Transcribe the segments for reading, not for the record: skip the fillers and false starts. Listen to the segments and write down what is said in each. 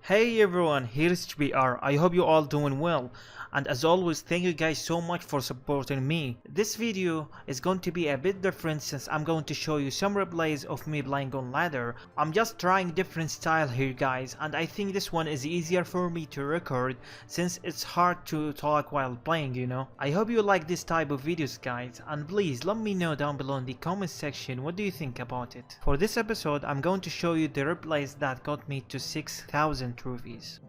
Hey everyone, here's HBR. I hope you all doing well, and as always thank you guys so much for supporting me. This video is going to be a bit different since I'm going to show you some replays of me playing on ladder. I'm just trying different style here guys, and I think this one is easier for me to record since it's hard to talk while playing, you know. I hope you like this type of videos guys, and please let me know down below in the comment section what do you think about it. For this episode I'm going to show you the replays that got me to 6,000 trophies,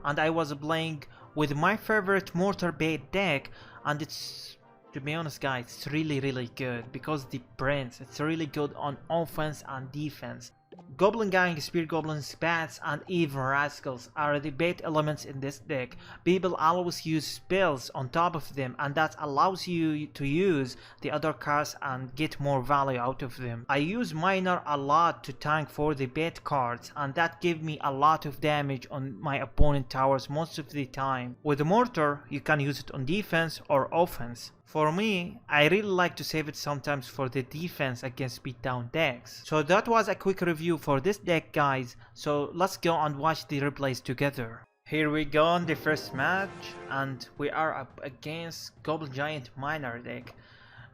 and I was playing with my favorite Mortar bait deck, and it's, to be honest guys, it's really good because the prince, it's really good on offense and defense. Goblin Gang, Spear Goblins, Bats, and even Rascals are the bait elements in this deck. People always use spells on top of them, and that allows you to use the other cards and get more value out of them. I use Miner a lot to tank for the bait cards, and that gives me a lot of damage on my opponent towers most of the time. With the Mortar, you can use it on defense or offense. For me, I really like to save it sometimes for the defense against beatdown decks. So that was a quick review for this deck guys, so let's go and watch the replays together. Here we go on the first match, and we are up against Goblin Giant Miner deck.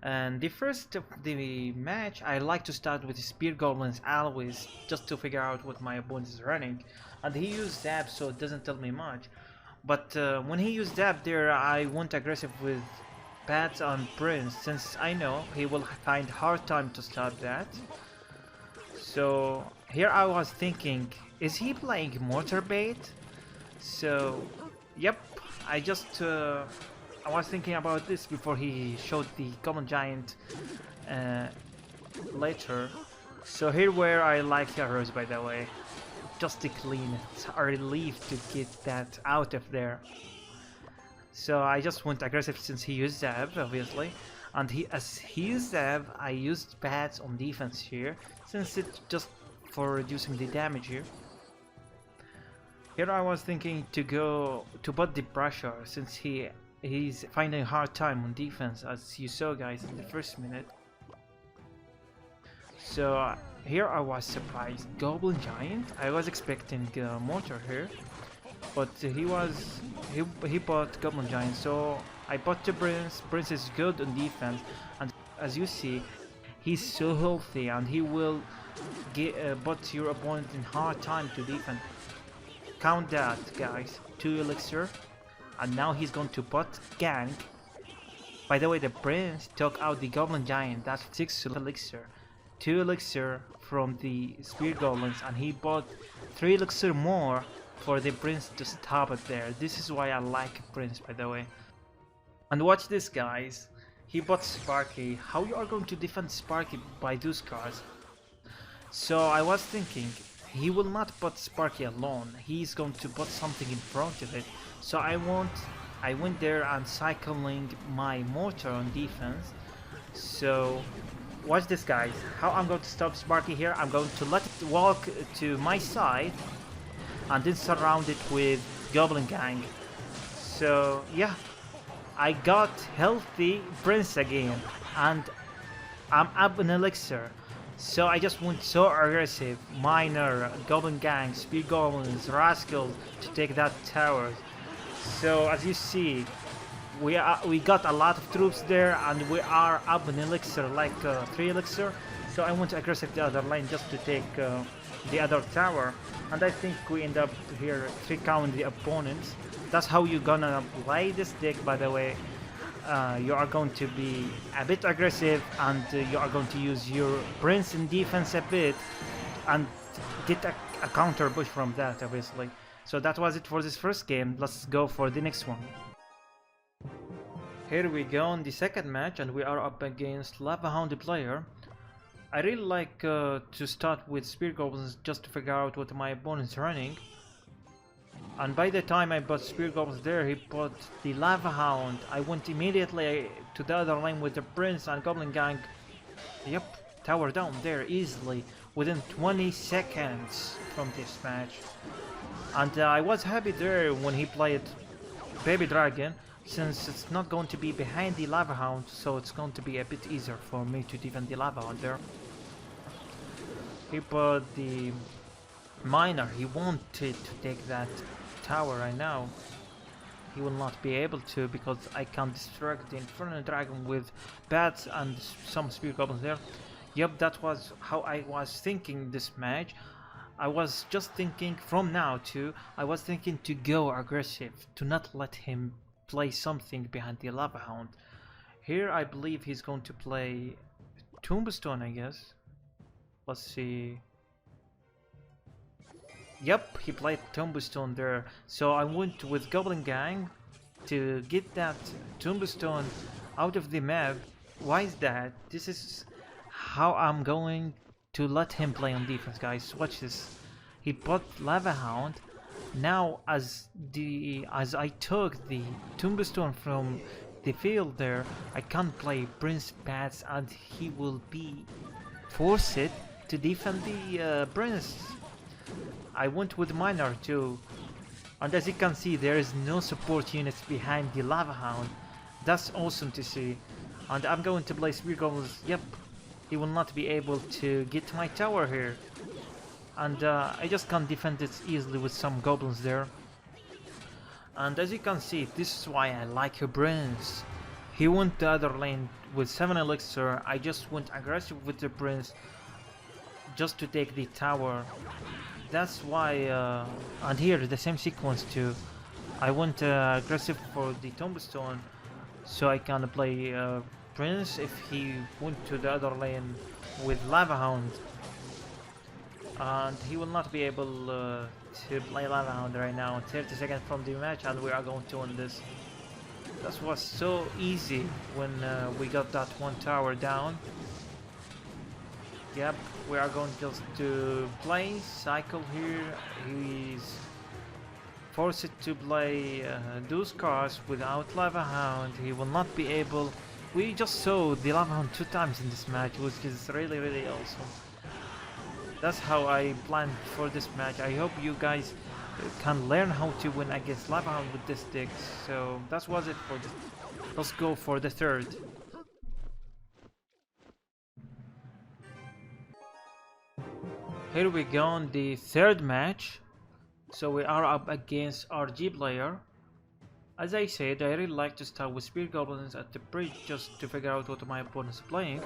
And the first of the match, I like to start with the Spear Goblins always, just to figure out what my opponent is running. And he used Zap, so it doesn't tell me much. But when he used Zap there, I went aggressive with Bats on Prince, since I know he will find hard time to stop that. So here I was thinking, is he playing Mortar bait? So yep, I was thinking about this before he showed the Goblin Giant later. So here where I like arrows, by the way, just to clean it. It's a relief to get that out of there. So I just went aggressive since he used Zab, obviously, and as he used Zab, I used Bats on defense here, since it's just for reducing the damage here. Here I was thinking to go to put the pressure, since he's finding a hard time on defense, as you saw guys in the first minute. So here I was surprised. Goblin Giant? I was expecting Mortar here, but he bought Goblin Giant, so I bought the Prince. Prince is good on defense, and as you see, he's so healthy, and he will put your opponent in hard time to defend. Count that, guys. 2 elixir, and now he's going to put Gang. By the way, the Prince took out the Goblin Giant. That's 6 elixir, 2 elixir from the Spear Goblins, and he bought 3 elixir more for the Prince to stop it there. This is why I like Prince, by the way. And watch this guys, he bought Sparky. How you are going to defend Sparky by those cards? So I was thinking, he will not put Sparky alone, he's going to put something in front of it. So I went there and cycling my Mortar on defense. So watch this guys, how I'm going to stop Sparky here. I'm going to let it walk to my side, and then surround it with Goblin Gang. So yeah, I got healthy Prince again, and I'm up in elixir. So I just went so aggressive, Miner, Goblin Gang, Speed Goblins, Rascals to take that tower. So as you see, we got a lot of troops there, and we are up in elixir, like 3 elixir. So I went aggressive the other lane just to take the other tower, and I think we end up here 3 count the opponents. That's how you're gonna play this deck, by the way. You are going to be a bit aggressive, and you are going to use your Prince in defense a bit and get a counter push from that, obviously. So that was it for this first game. Let's go for the next one. Here we go on the second match, and we are up against Lava Hound player. I really like to start with Spear Goblins just to figure out what my opponent's running. And by the time I bought Spear Goblins there, he bought the Lava Hound. I went immediately to the other lane with the Prince and Goblin Gang. Yep, tower down there easily within 20 seconds from this match. And I was happy there when he played Baby Dragon, since it's not going to be behind the Lava Hound, so it's going to be a bit easier for me to defend the Lava Hound there. He put the miner. He wanted to take that tower right now. He will not be able to because I can distract the Inferno Dragon with bats and some spear goblins there. Yep, that was how I was thinking this match. I was just thinking from now to, I was thinking to go aggressive, to not let him play something behind the Lava Hound. Here I believe he's going to play Tombstone, I guess. Let's see. Yep, he played Tombstone there. So I went with Goblin Gang to get that Tombstone out of the map. Why is that? This is how I'm going to let him play on defense, guys. Watch this. He put Lava Hound. Now as I took the Tombstone from the field there, I can't play Prince Bats and he will be forced to defend the Prince. I went with Miner too, and as you can see there is no support units behind the Lava Hound. That's awesome to see. And I'm going to play Spear Goblins. Yep, he will not be able to get to my tower here. And I just can't defend it easily with some goblins there. And as you can see, this is why I like a Prince. He went the other lane with 7 elixir. I just went aggressive with the Prince just to take the tower. That's why, and here the same sequence too. I went aggressive for the Tombstone so I can play Prince if he went to the other lane with Lava Hound. And he will not be able to play Lava Hound right now. 30 seconds from the match and we are going to win this. That was so easy when we got that one tower down. Yep, we are going just to play Cycle here. He's forced to play those cards without Lava Hound. He will not be able. We just saw the Lava Hound 2 times in this match, which is really awesome. That's how I planned for this match. I hope you guys can learn how to win against Lava Hound with this deck. So that was it for this. Let's go for the third. Here we go on the third match. So we are up against RG player. As I said, I really like to start with Spear Goblins at the bridge just to figure out what my opponent is playing.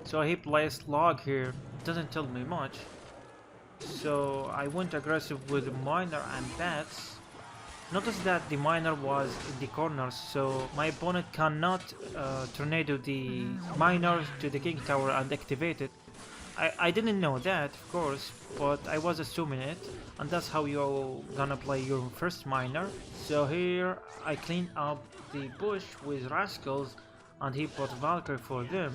So he plays Log here, doesn't tell me much. So I went aggressive with Miner and Bats. Notice that the Miner was in the corner, so my opponent cannot tornado the Miner to the King Tower and activate it. I didn't know that, of course, but I was assuming it, and that's how you're gonna play your first Miner. So here I cleaned up the bush with Rascals and he put Valkyrie for them.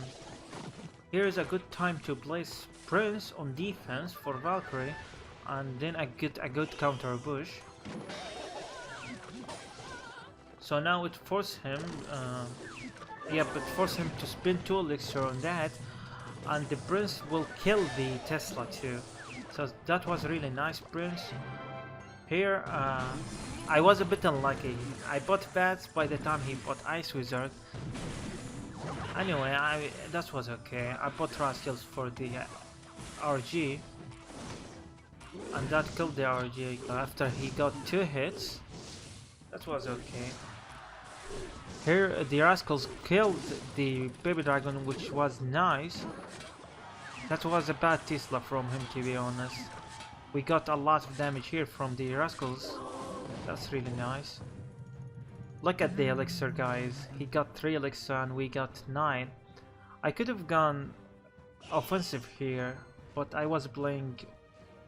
Here is a good time to place Prince on defense for Valkyrie, and then I get a good counter bush. So now it forced him, it forced him to spend 2 elixir on that, and the Prince will kill the Tesla too. So that was really nice, Prince. Here I was a bit unlucky. I bought Bats by the time he bought Ice Wizard. Anyway, that was okay. I bought Rascals for the RG, and that killed the RG after he got 2 hits. That was okay. Here the Rascals killed the Baby Dragon, which was nice. That was a bad Tesla from him, to be honest. We got a lot of damage here from the Rascals. That's really nice. Look at the elixir, guys. He got 3 elixir and we got 9. I could have gone offensive here, but I was playing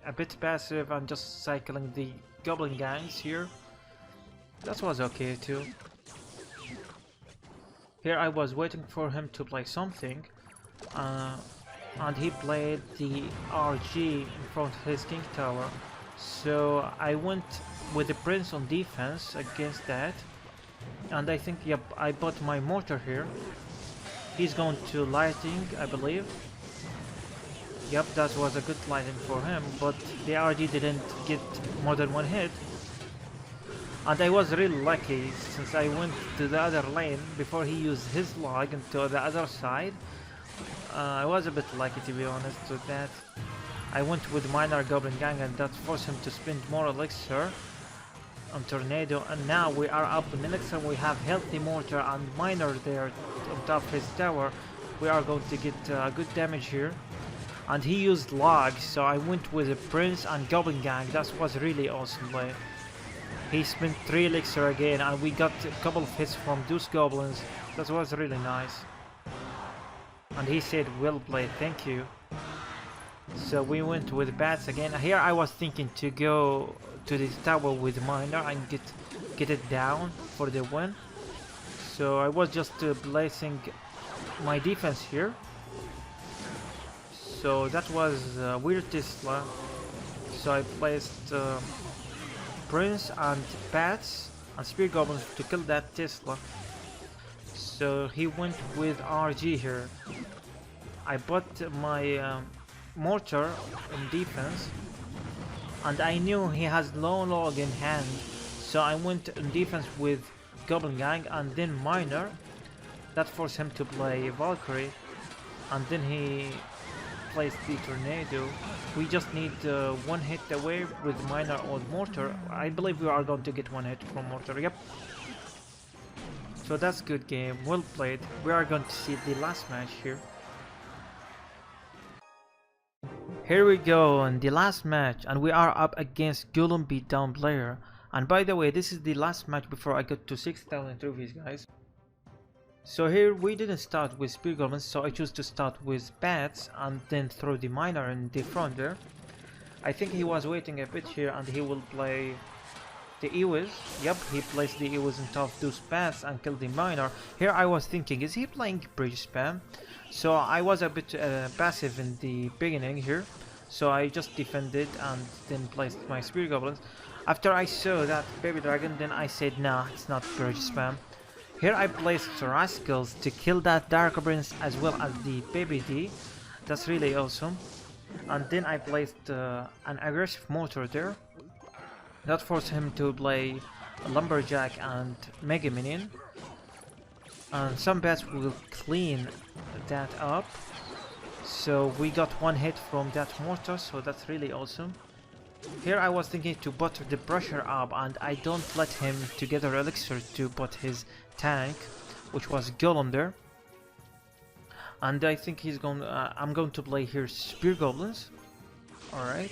a bit passive and just cycling the Goblin Gangs here. That was okay too. Here I was waiting for him to play something, and he played the RG in front of his King Tower. So I went with the Prince on defense against that. And I think, yep, I bought my Mortar here. He's going to lighting, I believe. Yep, that was a good lighting for him, but the RG didn't get more than 1 hit. And I was really lucky since I went to the other lane before he used his log into the other side. I was a bit lucky, to be honest, with that. I went with Miner Goblin Gang and that forced him to spend more elixir on Tornado, and now we are up in elixir. We have healthy Mortar and Miner there on top of his tower. We are going to get good damage here. And he used log, so I went with a Prince and Goblin Gang. That was really awesome play. He spent 3 elixir again and we got a couple of hits from those goblins. That was really nice. And he said well played, thank you. So we went with bats again. Here I was thinking to go to the tower with Miner and get it down for the win. So I was just placing my defense here. So that was weird Tesla. So I placed Prince and bats and spear goblins to kill that Tesla. So he went with RG here. I bought my Mortar in defense, and I knew he has low log in hand, so I went in defense with Goblin Gang and then Miner. That forced him to play Valkyrie, and then he placed the Tornado. We just need 1 hit away with Miner or Mortar. I believe we are going to get 1 hit from Mortar, yep. So that's good game, well played. We are going to see the last match here. Here we go on the last match, and we are up against Golem Beatdown player. And by the way, this is the last match before I get to 6,000 trophies, guys. So here we didn't start with spear goblins, so I choose to start with bats and then throw the Miner in the front there. I think he was waiting a bit here and he will play the Ewes. Yep, he placed the Ewes on top of those bats and killed the Miner. Here I was thinking, is he playing bridge spam? So I was a bit passive in the beginning here. So I just defended and then placed my spear goblins. After I saw that baby dragon, then I said nah, it's not bridge spam. Here I placed Rascals to kill that Dark Prince as well as the baby D. That's really awesome. And then I placed an aggressive Mortar there. That forced him to play Lumberjack and Mega Minion. And some bats will clean that up. So we got 1 hit from that Mortar, so that's really awesome. Here I was thinking to put the pressure up, and I don't let him to gather elixir to put his tank, which was Golem there. And I think he's going. I'm going to play here spear goblins. All right.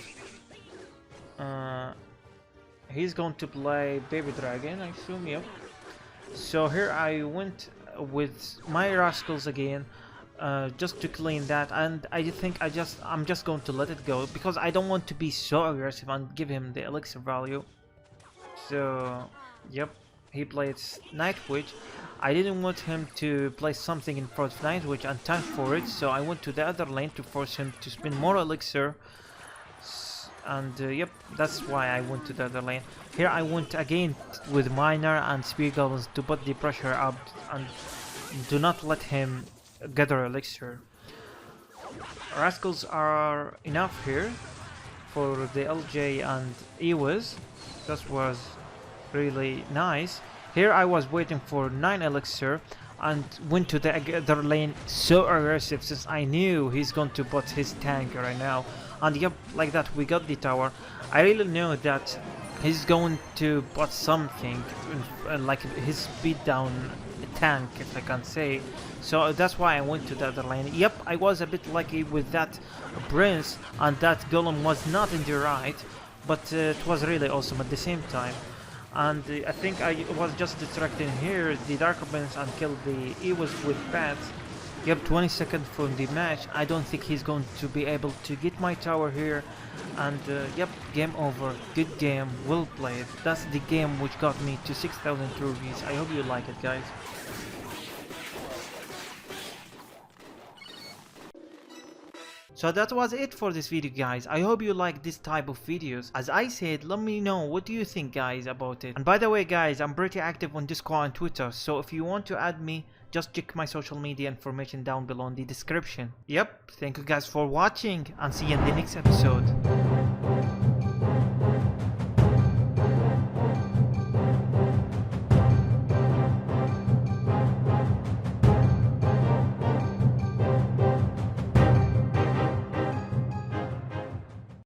He's going to play baby dragon, I assume. Yep. So here I went with my rascals again. Just to clean that, and I think I'm just going to let it go because I don't want to be so aggressive and give him the elixir value. So yep, he played Night Witch. I didn't want him to play something in front of Night Witch and tank for it, so I went to the other lane to force him to spend more elixir. And yep, that's why I went to the other lane. Here I went again with Miner and spear goblins to put the pressure up and do not let him gather elixir. Rascals are enough here for the LJ and Ewes. That was really nice. Here I was waiting for 9 elixir and went to the other lane so aggressive since I knew he's going to put his tank right now. And yep, like that we got the tower. I really know that he's going to put something like his speed down tank, if I can say. So that's why I went to the other lane. Yep, I was a bit lucky with that Prince, and that Golem was not in the right, but it was really awesome at the same time. And I think I was just distracting here the Dark Prince and killed the Ewes with bats. Yep, 20 seconds from the match. I don't think he's going to be able to get my tower here. And yep, game over. Good game, well played. That's the game which got me to 6,000 trophies. I hope you like it, guys. So that was it for this video, guys. I hope you like this type of videos. As I said, let me know what do you think, guys, about it. And by the way, guys, I'm pretty active on Discord and Twitter, so if you want to add me, just check my social media information down below in the description. Yep, thank you guys for watching and see you in the next episode.